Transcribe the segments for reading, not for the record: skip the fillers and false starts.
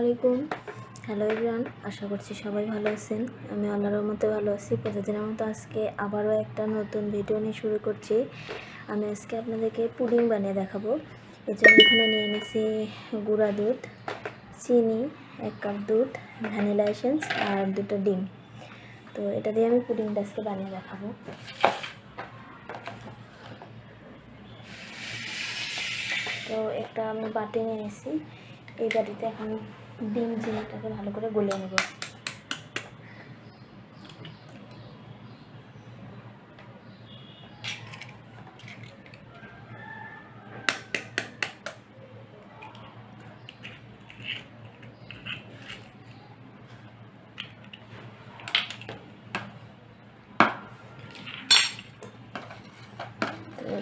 আলাইকুম। Hello everyone, আশা করছি সবাই ভালো আছেন। আমি আল্লাহর রহমতে ভালো আছি। প্রতিদিনের মতো আজকে আবারও একটা নতুন ভিডিও নিয়ে শুরু করছি। আমি আজকে আপনাদেরকে পুডিং বানিয়ে দেখাবো। এর জন্য এখানে নিয়ে নিয়েছি গুঁড়া দুধ, চিনি, 1 কাপ দুধ, ভ্যানিলা এসেন্স আর 2টা ডিম। তো এটা দিয়ে আমি পুডিংটা আজকে বানিয়ে দেখাবো। তো একটা আমি বাটি নিয়ে নিয়েছি। এই বাটিতে এখন ডিম চিনিটাকে ভালো করে গলিয়ে নেব।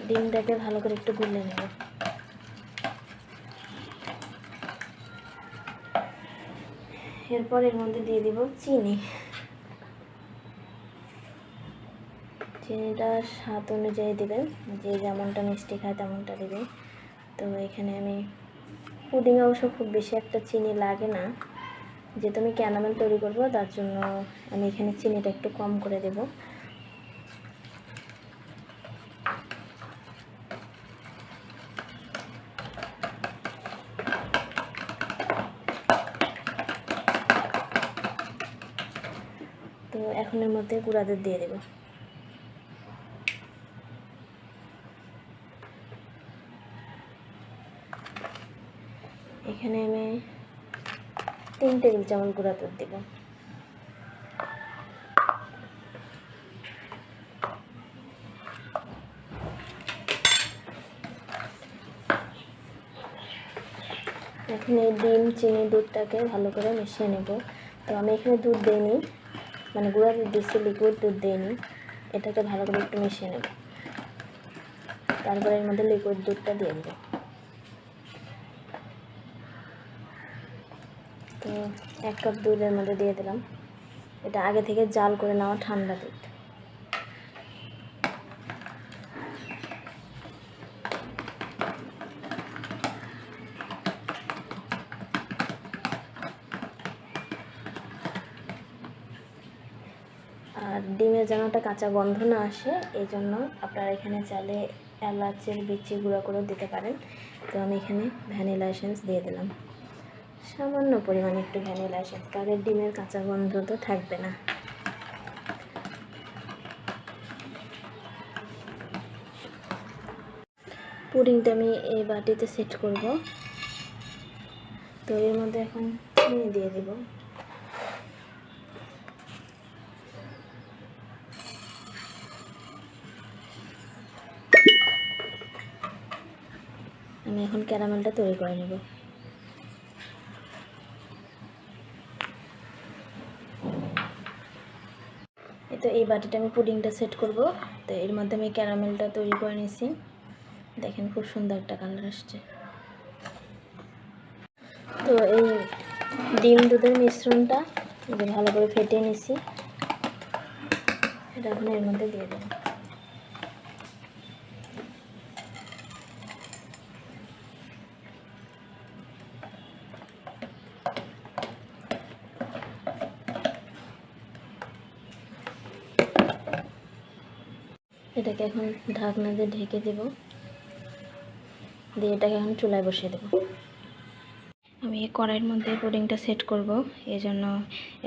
ডিমটাকে ভালো করে একটু গুলে নেব। এরপর এর মধ্যে দিয়ে দিব চিনি। চিনিটা স্বাদ অনুযায়ী দেবেন, যে যেমনটা মিষ্টি খায় তেমনটা দেবেন। তো এখানে আমি পুডিং অবশ্য খুব বেশি একটা চিনি লাগে না, যেহেতু আমি ক্যারামেল তৈরি করব, তার জন্য আমি এখানে চিনিটা একটু কম করে দেব। তো এখন এর মধ্যে গুঁড়া দুধ দিয়ে দেব। এখানে আমি 3 টেবিল চামচ গুঁড়া দুধ দেব। এখন এই ডিম চিনি দুধটাকে ভালো করে মিশিয়ে নেব। তো আমি এখানে দুধ দিইনি, মানে গুঁড়া দুধ দিচ্ছি, লিকুইড দুধ দিইনি। এটাকে ভালো করে একটু মিশিয়ে নেব। তারপরে এর মধ্যে লিকুইড দুধটা দিয়ে দেব। তো 1 কাপ দুধের মধ্যে দিয়ে দিলাম। এটা আগে থেকে জাল করে নেওয়া ঠান্ডা দুধ। আর ডিমের যেন একটা কাঁচা গন্ধ না আসে, এই জন্য আপনারা এখানে চাইলে এলাচের বিচি গুঁড়া করে দিতে পারেন। তো আমি এখানে ভ্যানিলা এসেন্স দিয়ে দিলাম, সামান্য পরিমাণে একটু ভ্যানিলা এসেন্স, তাহলে ডিমের কাঁচা গন্ধ তো থাকবে না। পুডিংটা আমি এই বাটিতে সেট করব। তো এর মধ্যে এখন চিনি দিয়ে দিব। আমি এখন ক্যারামেলটা তৈরি করে নেব। তো এই বাটিটা আমি পুডিংটা সেট করব। তো এর মধ্যে আমি ক্যারামেলটা তৈরি করে নিয়েছি। দেখেন খুব সুন্দর একটা কালার আসছে। তো এই ডিম দুধের মিশ্রণটা ভালো করে ফেটিয়ে নিয়েছি, এটা এখন এর মধ্যে দিয়ে দেব। এটাকে এখন ঢাকনা দিয়ে ঢেকে দেব, দিয়ে এটাকে এখন চুলায় বসিয়ে দেব। আমি এই কড়াইয়ের মধ্যে পুডিংটা সেট করব, এই জন্য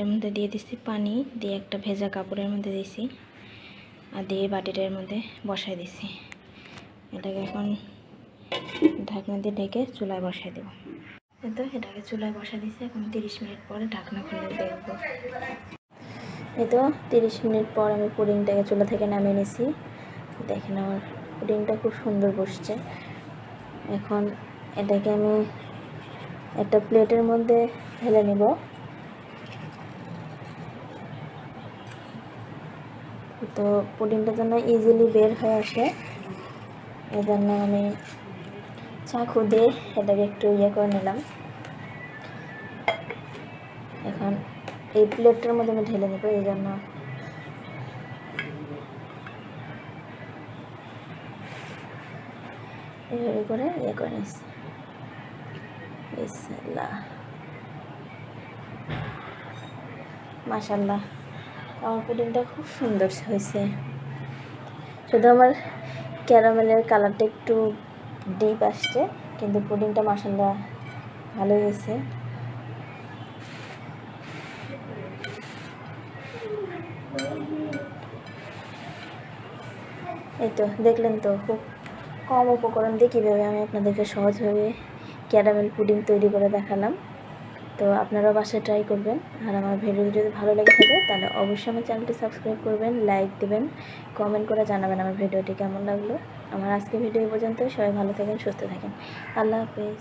এর মধ্যে দিয়ে দিচ্ছি পানি, দিয়ে একটা ভেজা কাপড়ের মধ্যে দিছি, আর দিয়ে বাটিটার মধ্যে বসাই দিছি। এটাকে এখন ঢাকনা দিয়ে ঢেকে চুলায় বসাই দেব। তো এটাকে চুলায় বসাই দিছি, এখন 30 মিনিট পরে ঢাকনা খুলে দেখব। এই তো 30 মিনিট পর আমি পুডিংটাকে চুলা থেকে নামিয়ে নিয়েছি। দেখেন আমার পুডিংটা খুব সুন্দর বসছে। এখন এটাকে আমি একটা প্লেটের মধ্যে ঢেলে নিব। তো পুডিংটা যেন ইজিলি বের হয়ে আসে, এই জন্য আমি চাকু দিয়ে এটাকে একটু করে নিলাম। এখন এই প্লেটটার মধ্যে আমি ঢেলে নেব, এই জন্য এইভাবে করে করে নিচ্ছি। বিসমিল্লাহ। মাশাআল্লাহ আমার পুডিংটা খুব সুন্দর হয়েছে। শুধু আমার ক্যারামেলের কালারটা একটু ডিপ আসছে, কিন্তু পুডিংটা মাশাআল্লাহ ভালোই হয়েছে। এই তো দেখলেন তো, খুব কম উপকরণ দিয়ে কীভাবে আমি আপনাদেরকে সহজভাবে ক্যারামেল পুডিং তৈরি করে দেখালাম। তো আপনারাও বাসায় ট্রাই করবেন। আর আমার ভিডিও যদি ভালো লেগে থাকে তাহলে অবশ্যই আমার চ্যানেলটি সাবস্ক্রাইব করবেন, লাইক দেবেন, কমেন্ট করে জানাবেন আমার ভিডিওটি কেমন লাগলো। আমার আজকে ভিডিও পর্যন্ত। সবাই ভালো থাকেন, সুস্থ থাকেন। আল্লাহ হাফেজ।